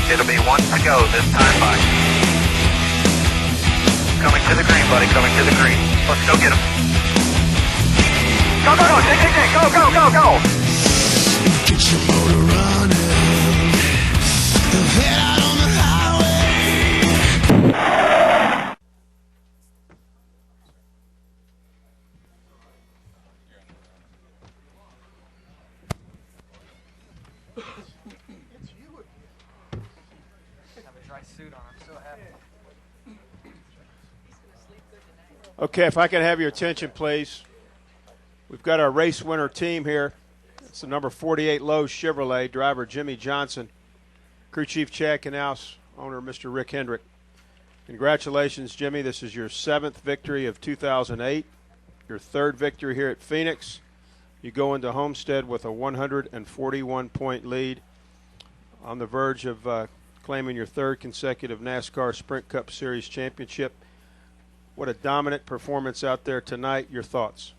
It'll be one to go this time by. Coming to the green, buddy, coming to the green. Let's go get him. Go, go, go, take, go, go, go, go. Get your motor running. Head out on the highway. Okay, if I can have your attention, please. We've got our race winner team here. It's the number 48 Lowe's Chevrolet, driver Jimmie Johnson, crew chief Chad Knaus, owner Mr. Rick Hendrick. Congratulations, Jimmie. This is your 7th victory of 2008, your 3rd victory here at Phoenix. You go into Homestead with a 141-point lead, on the verge of claiming your 3rd consecutive NASCAR Sprint Cup Series championship. What a dominant performance out there tonight. Your thoughts?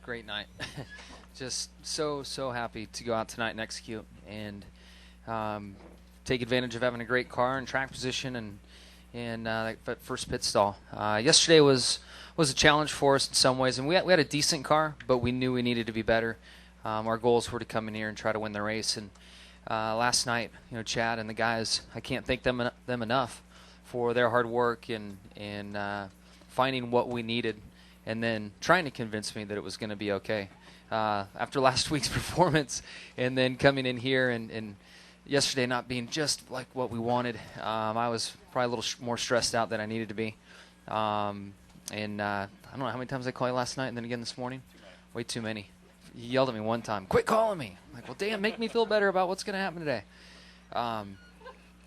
Great night. Just so happy to go out tonight and execute and take advantage of having a great car and track position and that first pit stall. Yesterday was a challenge for us in some ways, and we had a decent car, but we knew we needed to be better. Our goals were to come in here and try to win the race. And last night, Chad and the guys, I can't thank them enough for their hard work and finding what we needed and then trying to convince me that it was going to be okay. After last week's performance and then coming in here and yesterday not being just like what we wanted, I was probably a little more stressed out than I needed to be. I don't know how many times I called you last night and then again this morning. Way too many. He yelled at me one time, "Quit calling me." I'm like, well, damn, make me feel better about what's going to happen today.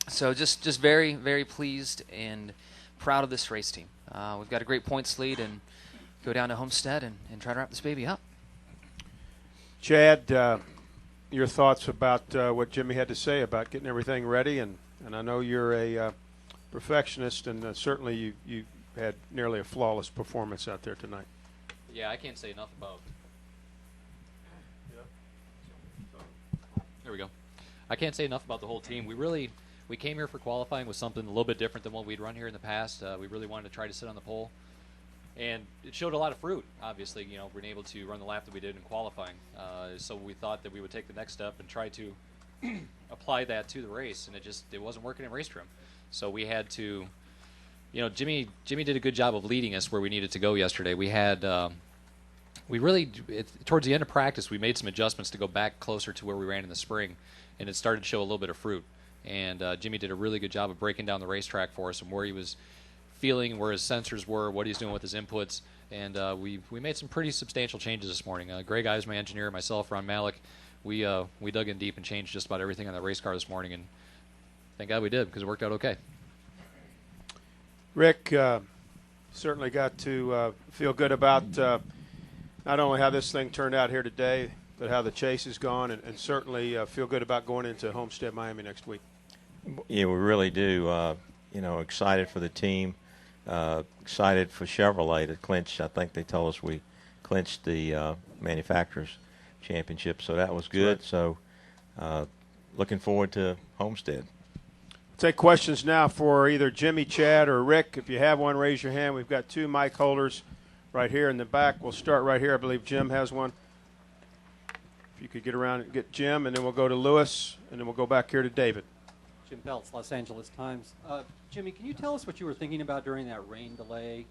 So just very, very pleased and proud of this race team. We've got a great points lead and go down to Homestead and try to wrap this baby up. Chad, your thoughts about what Jimmie had to say about getting everything ready, and I know you're a perfectionist, and certainly you had nearly a flawless performance out there tonight. Yeah, I can't say enough about. There we go. I can't say enough about the whole team. We came here for qualifying with something a little bit different than what we'd run here in the past. We really wanted to try to sit on the pole, and it showed a lot of fruit. Obviously, being able to run the lap that we did in qualifying. So we thought that we would take the next step and try to apply that to the race, and it wasn't working in race trim. So we had to, Jimmie did a good job of leading us where we needed to go yesterday. We had, towards the end of practice, we made some adjustments to go back closer to where we ran in the spring, and it started to show a little bit of fruit. And Jimmie did a really good job of breaking down the racetrack for us and where he was feeling, where his sensors were, what he's doing with his inputs. And we made some pretty substantial changes this morning. Greg Ives, my engineer, myself, Ron Malik, we dug in deep and changed just about everything on that race car this morning. And thank God we did, because it worked out okay. Rick, certainly got to feel good about not only how this thing turned out here today, but how the chase has gone, and certainly feel good about going into Homestead, Miami next week. Yeah, we really do. Excited for the team, excited for Chevrolet to clinch. I think they told us we clinched the manufacturers championship, so that was good. Right. So looking forward to Homestead. Take questions now for either Jimmie, Chad, or Rick. If you have one, raise your hand. We've got 2 mic holders right here in the back. We'll start right here. I believe Jim has one. If you could get around and get Jim, and then we'll go to Lewis, and then we'll go back here to David. Jim Peltz, Los Angeles Times. Jimmie, can you tell us what you were thinking about during that rain delay?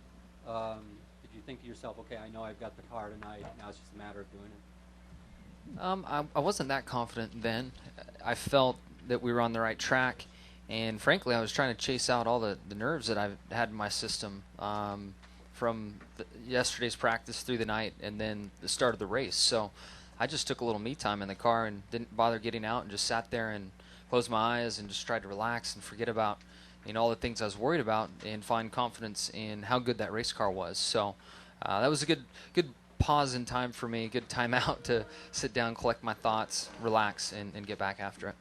Did you think to yourself, okay, I know I've got the car tonight, now it's just a matter of doing it? I wasn't that confident then. I felt that we were on the right track, and frankly, I was trying to chase out all the nerves that I've had in my system from yesterday's practice through the night and then the start of the race. So I just took a little me time in the car and didn't bother getting out and just sat there and closed my eyes and just tried to relax and forget about all the things I was worried about and find confidence in how good that race car was. So that was a good pause in time for me, a good time out to sit down, collect my thoughts, relax, and get back after it.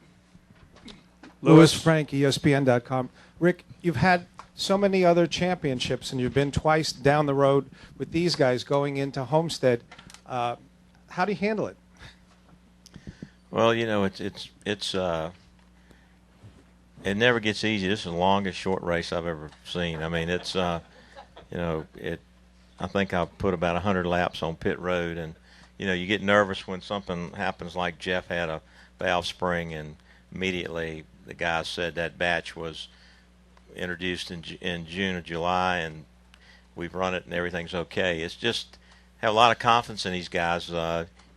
Louis Frank, ESPN.com. Rick, you've had so many other championships, and you've been twice down the road with these guys going into Homestead. How do you handle it? Well, it never gets easy. This is the longest short race I've ever seen. I mean, it's I think I put about 100 laps on pit road, and you get nervous when something happens like Jeff had a valve spring, and immediately the guys said that batch was introduced in June or July, and we've run it and everything's okay. It's just have a lot of confidence in these guys.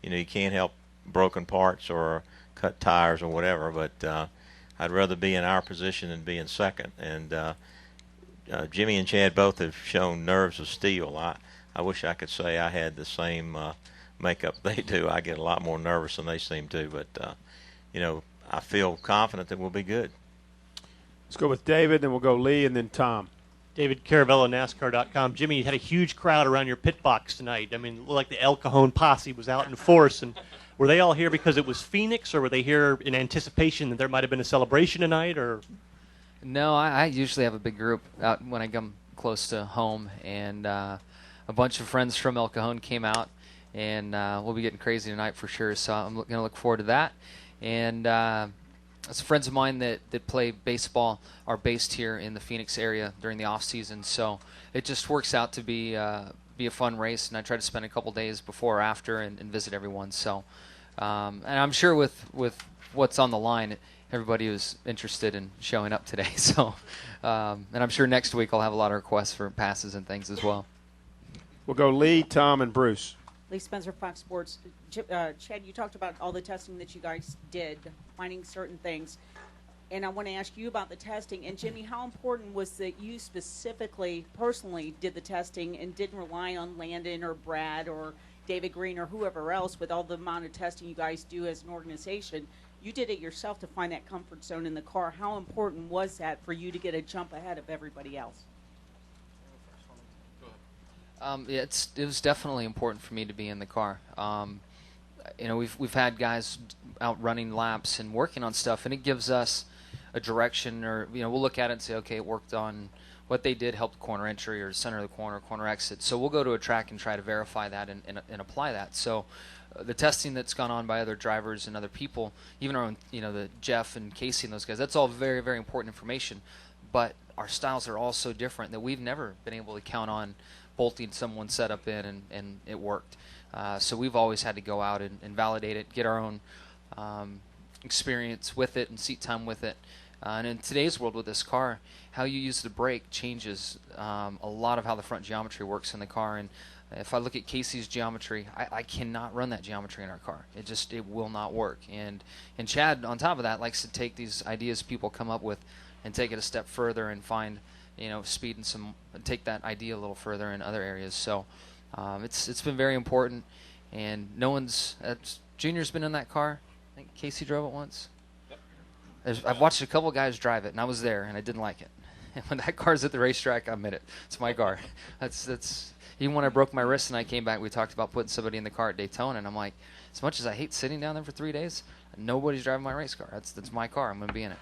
You can't help broken parts or cut tires or whatever, but I'd rather be in our position than be in second. And Jimmie and Chad both have shown nerves of steel. I wish I could say I had the same makeup they do. I get a lot more nervous than they seem to, but I feel confident that we'll be good. Let's go with David, then we'll go Lee, and then Tom. David Caravello, NASCAR.com. Jimmie, you had a huge crowd around your pit box tonight. I mean, it looked like the El Cajon posse was out in force. And were they all here because it was Phoenix, or were they here in anticipation that there might have been a celebration tonight? Or No, I usually have a big group out when I come close to home, and a bunch of friends from El Cajon came out, and we'll be getting crazy tonight for sure. So I'm going to look forward to that. And some friends of mine that play baseball are based here in the Phoenix area during the off season, so it just works out to be a fun race. And I try to spend a couple days before or after and visit everyone. So, and I'm sure with what's on the line, everybody was interested in showing up today. So, and I'm sure next week I'll have a lot of requests for passes and things as well. We'll go Lee, Tom, and Bruce. Lee Spencer, Fox Sports. Chad, you talked about all the testing that you guys did, finding certain things. And I want to ask you about the testing. And, Jimmie, how important was that you specifically, personally, did the testing and didn't rely on Landon or Brad or David Green or whoever else with all the amount of testing you guys do as an organization? You did it yourself to find that comfort zone in the car. How important was that for you to get a jump ahead of everybody else? It was definitely important for me to be in the car. We've had guys out running laps and working on stuff, and it gives us a direction, or we'll look at it and say, okay, it worked on what they did, helped corner entry or center of the corner exit. So we'll go to a track and try to verify that and apply that. So the testing that's gone on by other drivers and other people, even our own, the Jeff and Casey and those guys, that's all very, very important information. But our styles are all so different that we've never been able to count on bolting someone's setup in and it worked. So we've always had to go out and validate it, get our own experience with it and seat time with it. And in today's world with this car, how you use the brake changes a lot of how the front geometry works in the car. And if I look at Casey's geometry, I cannot run that geometry in our car. It will not work. And Chad, on top of that, likes to take these ideas people come up with and take it a step further and find speed and take that idea a little further in other areas. So it's been very important, and Junior's been in that car. I think Casey drove it once. I've watched a couple guys drive it, and I was there, and I didn't like it. And when that car's at the racetrack, I'm in it. It's my car. That's even when I broke my wrist and I came back, we talked about putting somebody in the car at Daytona, and I'm like, as much as I hate sitting down there for 3 days, nobody's driving my race car. That's my car. I'm going to be in it.